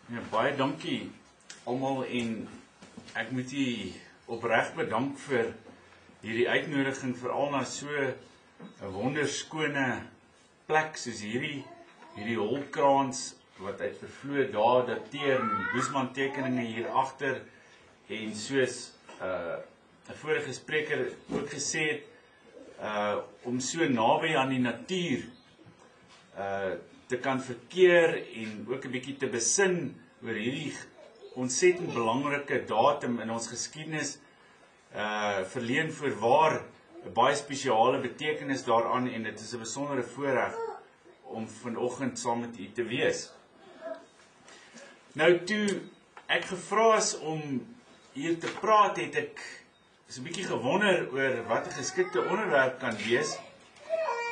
Ja, baie dankie almal en ek moet u opreg bedank vir hierdie uitnodiging veral na so 'n wonderskone plek soos hierdie holkraans wat uit vervloë dae dateer en die Boesman tekeninge hier agter en soos 'n vorige spreker ook gesê het om so naby aan die natuur te kan verkeer en ook 'n bietjie te besin oor hierdie ontsettend belangrike datum in ons geskiedenis verleen voorwaar 'n baie spesiale betekenis daaraan en dit is 'n besondere voorreg om vanoggend saam met u te wees. Nou toe ek gevra is om hier te praat, het ek so 'n bietjie gewonder oor wat 'n geskikte onderwerp kan wees.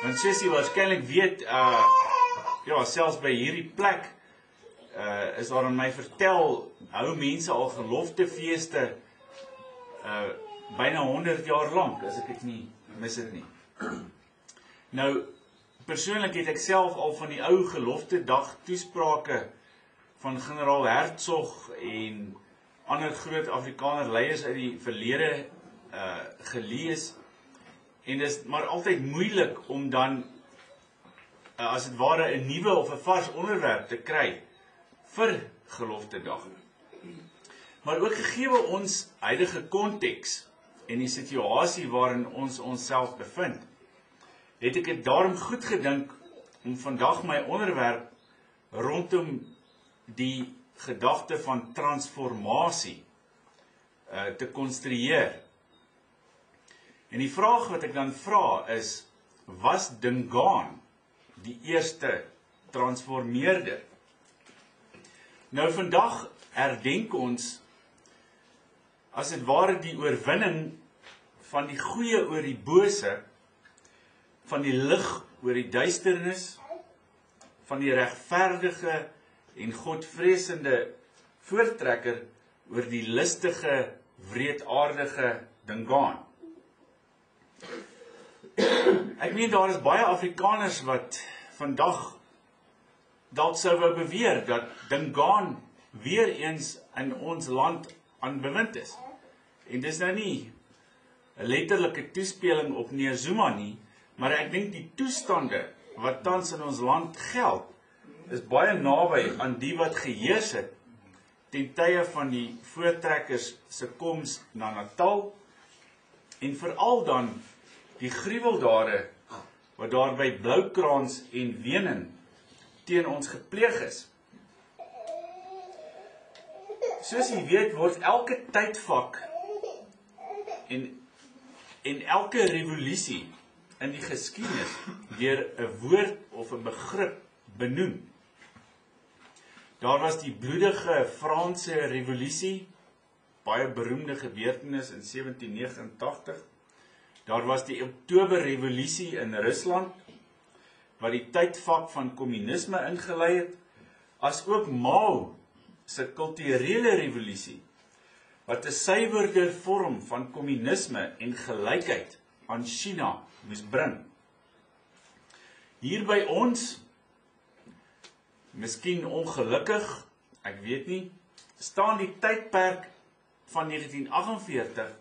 Want soos jy waarskynlik weet, ja, selfs by hierdie plek is daar aan my vertel, hou mense al geloftefeeste byna 100 jaar lank, as ek dit nie mis het nie. Nou, persoonlik het ek self al van die ou geloftedag toesprake van generaal Hertzog en ander groot Afrikaner leiers uit die verlede gelees. En dit is maar altyd moeilik om dan, as het ware, 'n nuwe of 'n vars onderwerp te kry vir geloftedag. Maar ook gegee ons huidige konteks en die situasie waarin ons onsself bevind, het ek dit daarom goed gedink om vandag my onderwerp rondom die gedagte van transformasie te konstrueer. En die vraag wat ek dan vra is, was Dingaan die eerste transformeerder? Nou vandag herdenk ons as het ware die oorwinning van die goeie oor die bose, van die lig oor die duisternis, van die regverdige en godvreesende voortrekker oor die listige, wreedaardige Dingaan. Ek meen daar is baie Afrikaners wat vandag dalk sou wou beweer dat Dingaan weer eens in ons land aan bewind is. En dis nou nie 'n letterlike toespeling op meneer Zuma nie, maar ek dink die toestande wat tans in ons land geld, is baie naby aan die wat geheers het ten tye van die voortrekkers se koms na Natal en veral dan die gruweldade wat daar by Bloukraans en Wenen teen ons gepleeg is. Soos jy weet, word elke tydvak en elke revolusie in die geskiedenis deur 'n woord of 'n begrip benoem. Daar was die bloedige Franse revolusie, baie beroemde gebeurtenis in 1789. Daar was die Oktoberrevolusie in Rusland, wat die tydvak van kommunisme ingelei het, as ook Mao se kulturele revolusie, wat 'n suiwerder vorm van kommunisme en gelykheid aan China moes bring. Hier by ons, miskien ongelukkig, ek weet nie, staan die tydperk van 1948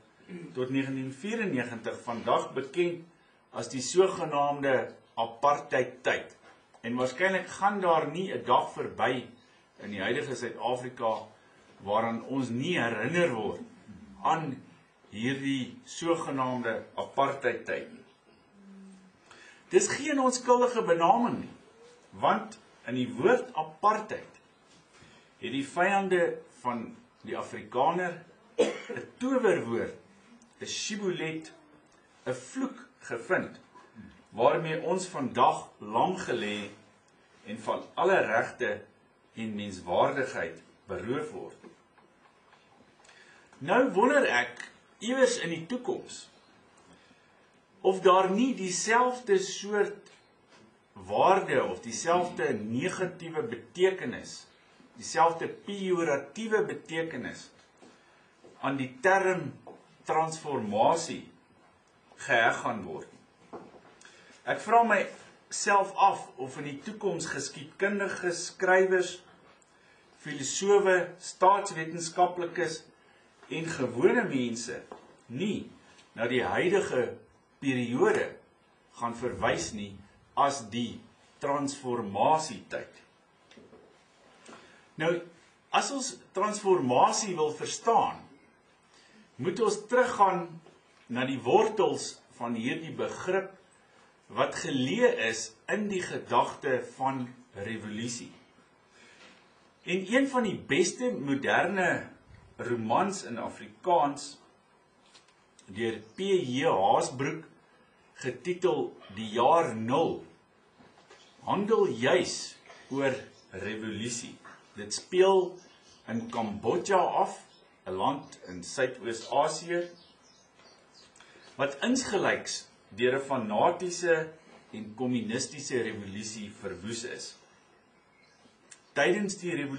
tot 1994 vandag bekend as die sogenaamde apartheid-tyd. En waarskynlik gaan daar nie 'n dag verby in die huidige Suid-Afrika waaraan ons nie herinner word aan hierdie sogenaamde apartheid-tyd nie. Dis geen onskuldige benaming nie, want in die woord apartheid het die vyande van die Afrikaner 'n towerwoord, 'n shibboleth, 'n vloek gevind, waarmee ons vandag lam gelê en van alle regte en menswaardigheid beroof word. Nou wonder ek, iewers in die toekoms, of daar nie dieselfde soort waarde of dieselfde negatiewe betekenis, dieselfde pejoratiewe betekenis aan die term transformasie geheg gaan word. Ek vra myself af of in die toekoms geskiedkundige skrywers filosowe, staatswetenskaplikes en gewone mense nie na die huidige periode gaan verwys nie as die transformasietyd. Nou, as ons transformasie wil verstaan, moet ons teruggaan na die wortels van hierdie begrip wat geleë is in die gedagte van revolusie. En een van die beste moderne romans in Afrikaans deur P.J. Haasbroek getitel Die Jaar Nul handel juis oor revolusie. Dit speel in Kambodja af, 'n land in Suidoos-Asië, wat insgelyks deur 'n fanatiese en kommunistiese revolusie verwoes is. Tydens die revolusie